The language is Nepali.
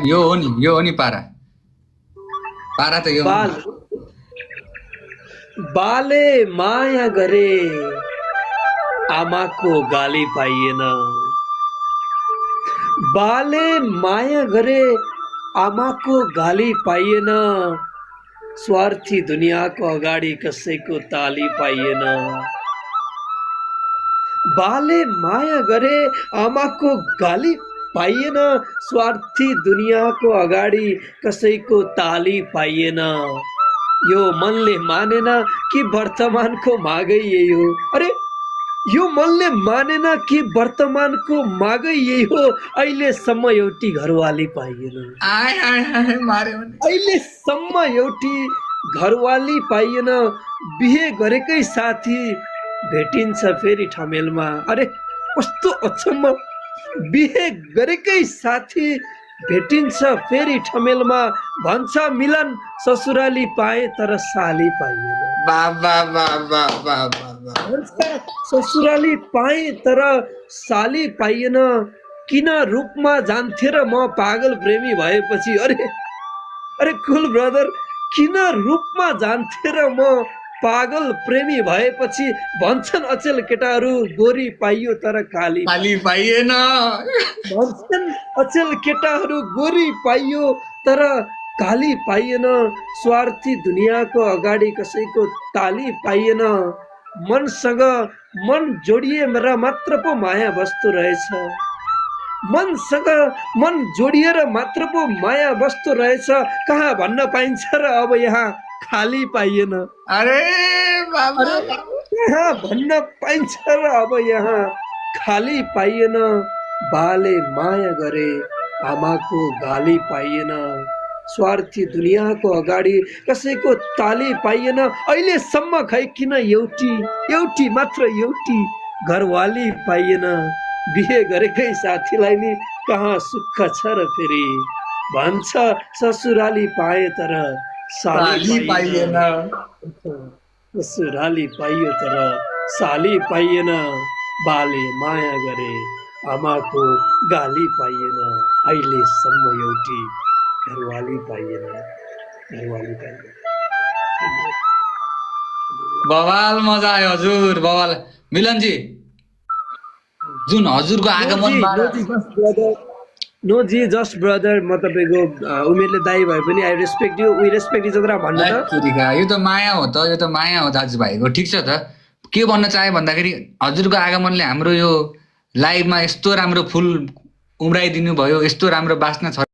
यो हो नि पारा पारा त यो बाल बाले माया गरे आमाको गाली पाइएन। बाले माया गरे आमाको गाली पाइएन। स्वार्थी दुनियाँको अगाडि कसैको ताली पाइएन। बाले माया गरे आमाको गाली पाइएन। स्वार्थी दुनियाँको अगाडि कसैको ताली पाइएन। यो मनले मानेन कि वर्तमानको मागै यही हो। अरे यो मनले मानेन कि वर्तमानको मागै यही हो। अहिलेसम्म एउटी घरवाली पाइएन। आय आय आय मार्यो भने अहिलेसम्म एउटी घरवाली पाइएन। बिहे गरेकै साथी भेटिन्छ फेरि ठमेलमा। अरे कस्तो अचम्म, बिहे गरेकै साथी भेटिन्छ फेरि ठमेलमा। भन्छ मिलन ससुराली पाए तर साली पाइएन। बाबा बाबा बाबा भन्छ ससुराली पाए तर साली पाइएन। किन रूपमा जान्थे र म पागल प्रेमी भएपछि। अरे अरे कुल ब्रदर, किन रूपमा जान्थे र म पागल प्रेमी भएपछि। भन्छन् अचेल केटाहरू गोरी पाइयो तर काली पाइएन। भन्छन् अचेल केटाहरू गोरी पाइयो तर काली पाइएन। स्वार्थी दुनियाँको अगाडि कसैको ताली पाइएन। मनसँग मन जोडिएर मात्र पो माया वस्तु रहेछ। मनसँग मन जोडिएर मात्र पो माया वस्तु रहेछ। कहाँ भन्न पाइन्छ र अब यहाँ खाली पाइएन। अरे बाबा कहाँ भन्न पाइन्छ र अब यहाँ खाली पाइएन। बाले माया गरे आमाको गाली पाइएन। स्वार्थी दुनियाँको अगाडि कसैको ताली पाइएन। अहिलेसम्म खै किन एउटी मात्र एउटी घरवाली पाइएन। बिहे गरेकै साथीलाई नि कहाँ सुख छ र फेरि। भन्छ ससुराली पाए तर साली पाइएन। ससुराली पाइयो तर साली पाइएन। बाले माया गरे आमाको गाली पाइएन। अहिलेसम्म एउटी घरवाली पाइएन। घरवाली पाइएन। बवाल मजा आयो हजुर बवाल। मिलनजी जुन हजुरको आगमन नो जी जस्ट ब्रदर। म तपाईँको उमेरले दाइ भए पनि I respect you, we respect each other भन्नु त। यो त माया हो त, यो त माया हो दाजुभाइको। ठिक छ त, के भन्न चाहे भन्दाखेरि हजुरको आगमनले हाम्रो यो लाइभमा यस्तो राम्रो फुल उम्राइदिनु भयो, यस्तो राम्रो बास्ना छ।